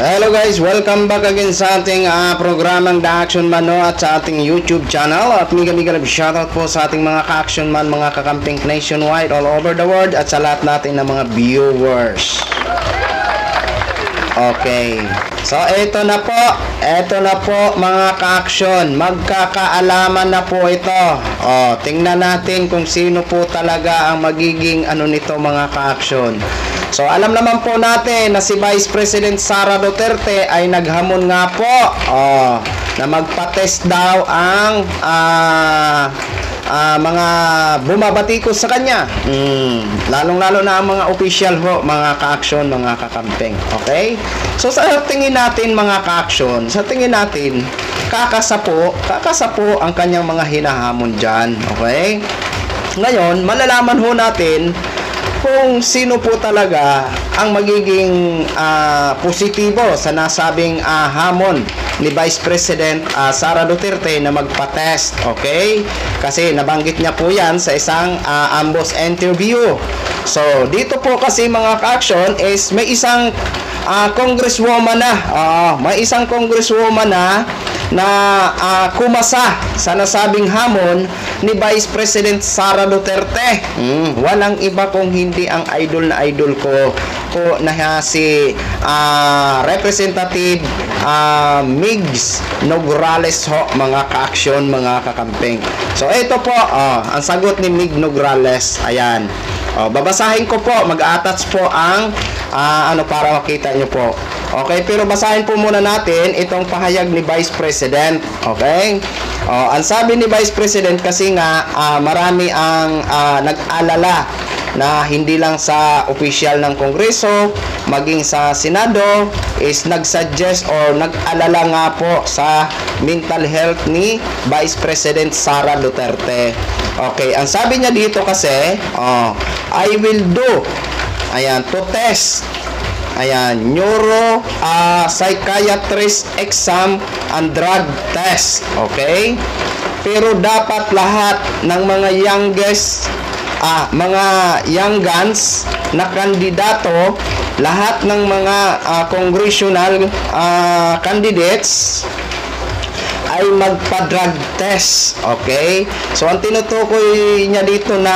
Hello guys, welcome back again sa ating programang The Action Man at sa ating YouTube channel. At mega shoutout po sa ating mga ka-action man, mga kakamping nationwide all over the world at sa lahat natin ng mga viewers. Okay, so ito na po mga ka-action, magkakaalaman na po ito. Tingnan natin kung sino po talaga ang magiging nito mga ka-action. So alam naman po natin na si Vice President Sara Duterte ay naghamon nga po na magpa-test daw ang mga bumabatikos sa kanya. Lalong-lalo na ang mga official ho, mga ka-action, mga kakampeng. Okay? So sa tingin natin mga ka-action, sa tingin natin kakasapo ang kanyang mga hinahamon dyan. Okay? Ngayon, malalaman ho natin kung sino po talaga ang magiging positibo sa nasabing hamon ni Vice President Sara Duterte na magpa-test. Okay? Kasi nabanggit niya po yan sa isang ambush interview. So, dito po kasi mga ka-action is may isang congresswoman na kumasa sa nasabing hamon ni Vice President Sara Duterte. Walang iba kung hindi ang idol ko na si Representative Migs Nograles ho, mga ka-action, mga kakamping. So ito po ang sagot ni Mig Nograles. Ayan. Babasahin ko po, mag-attach po ang para makita nyo po. Okay, pero basahin po muna natin itong pahayag ni Vice President. Okay? Ang sabi ni Vice President kasi nga marami ang nag-alala na hindi lang sa opisyal ng Kongreso, maging sa Senado is nag-suggest or nag-alala nga po sa mental health ni Vice President Sara Duterte. Okay, ang sabi niya dito kasi, I will do, to test, neuro psychiatrist exam and drug test. Okay? Pero dapat lahat ng mga mga young guns na kandidato, lahat ng mga congressional candidates ay magpa-drug test. Okay? So, ang tinutukoy niya dito na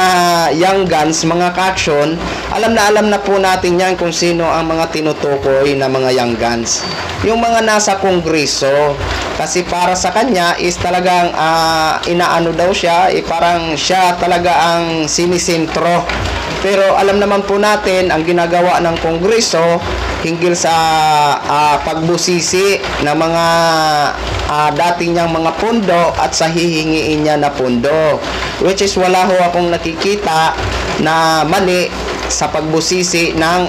young guns, mga ka-action, alam na po natin yan kung sino ang mga tinutukoy na mga young guns. Yung mga nasa kongreso. Kasi para sa kanya is talagang inaano daw siya, parang siya talaga ang sinisentro. Pero alam naman po natin ang ginagawa ng kongreso hinggil sa pagbusisi ng mga dating niyang mga pondo at sa hihingiin niya na pondo, which is wala ho akong nakikita na mali sa pagbusisi ng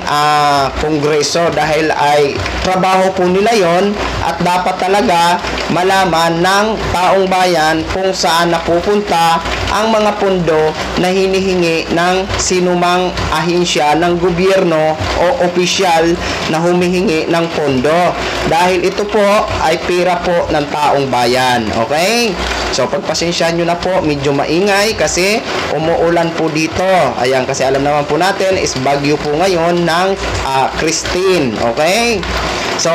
kongreso dahil ay trabaho po nila yon at dapat talaga malaman ng taong bayan kung saan napupunta ang mga pondo na hinihingi ng sinumang ahensya ng gobyerno o opisyal na humihingi ng pondo dahil ito po ay pera po ng taong bayan. Okay? So pagpasensyahan nyo na po, medyo maingay kasi umuulan po dito. Ayan, kasi alam naman po natin is bagyo po ngayon ng Christine. Okay? So,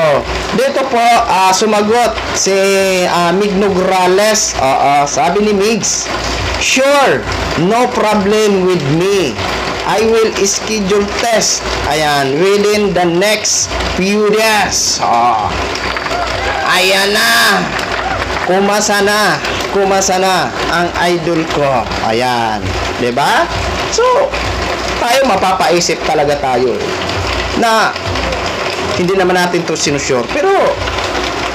dito po sumagot si Mig Nograles. Sabi ni Migs, sure, no problem with me. I will schedule test. Ayan, within the next few days. Ayan na. Kumasa na ang idol ko. Ayan, 'di ba? So, tayo mapapaisip talaga tayo na hindi naman natin to sinusure, pero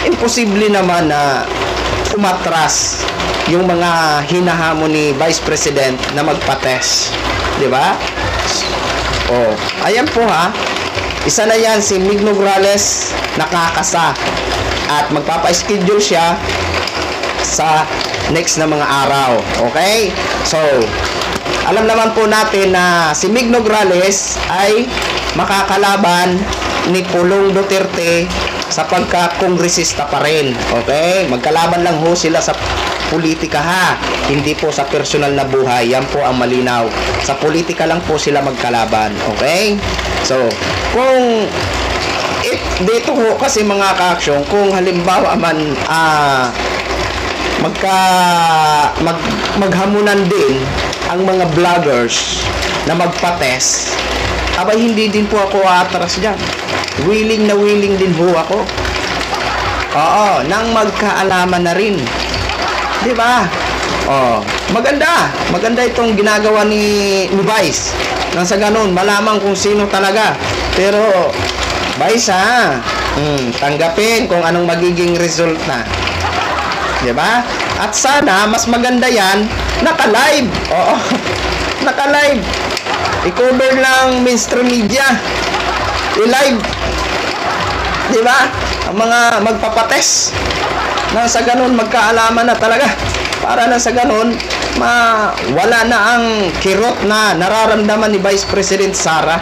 imposible naman na umatras yung mga hinahamon ni Vice President na magpa-test, 'di ba? Ayan po ha. Isa na yan si Mig Nograles, nakakasa at magpapa-schedule siya sa next na mga araw. Okay? So, alam naman po natin na si Mig Nograles ay makakalaban ni Pulong Duterte sa pagka-kongresista pa rin. Okay? Magkalaban lang ho sila sa politika ha. Hindi po sa personal na buhay. Yan po ang malinaw. Sa politika lang po sila magkalaban. Okay? So, kung dito ho kasi mga ka-action, kung halimbawa man maghamunan din ang mga vloggers na magpa-test, abay hindi din po ako atras dyan. Willing na willing din ho ako. Oo, nang magkaalaman na rin. Di ba? Oh, maganda itong ginagawa ni Vice. Nang sa ganun, malaman kung sino talaga. Pero, Vice tanggapin kung anong magiging result na. Diba? At sana, mas maganda yan, naka-live. Oo, naka-live. I-cover lang mainstream media. I-live. Diba? Ang mga magpapates. Nang sa ganun, magkaalaman na talaga. Para na sa ganun, wala na ang kirot na nararamdaman ni Vice President Sara.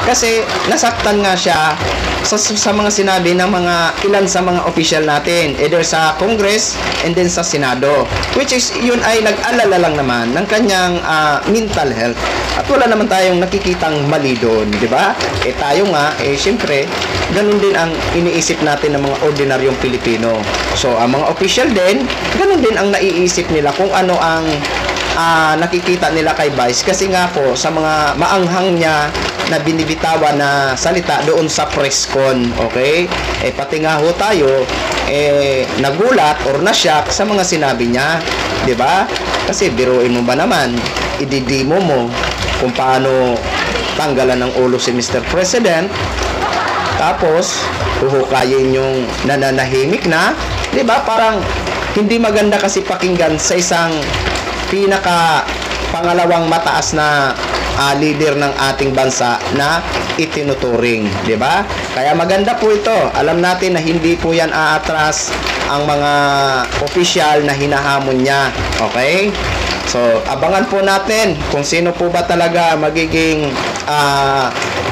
Kasi nasaktan nga siya sa mga sinabi ng mga ilan sa mga official natin, either sa Congress and then sa Senado, which is yun ay nag-alala lang naman ng kanyang mental health. At wala naman tayong nakikitang mali doon, di ba? Tayo nga, syempre, ganun din ang iniisip natin ng mga ordinaryong Pilipino. So, ang mga official din, ganun din ang naiisip nila kung ano ang nakikita nila kay Vice, kasi nga po sa mga maanghang niya na binibitawan na salita doon sa press con, okay? Pati nga ho tayo nagulat or na-shock sa mga sinabi niya, 'di ba? Kasi biruin mo ba naman, ididimo mo kung paano tanggalan ng ulo si Mr. President, tapos huhukayin yung nananahimik na, 'di ba? Parang hindi maganda kasi pakinggan sa isang pinaka pangalawang mataas na leader ng ating bansa na itinuturing, di ba? Kaya maganda po ito. Alam natin na hindi po yan aatras ang mga opisyal na hinahamon niya. Okay? So, abangan po natin kung sino po ba talaga magiging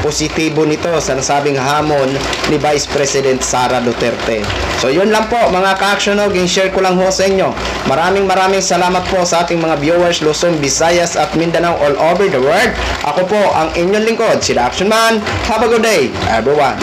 positibo nito sa nasabing hamon ni Vice President Sara Duterte. So, yun lang po mga ka-actionog. I-share ko lang ho sa inyo. Maraming salamat po sa ating mga viewers Luzon, Visayas at Mindanao all over the world. Ako po ang inyong lingkod, si The Action Man. Have a good day, everyone.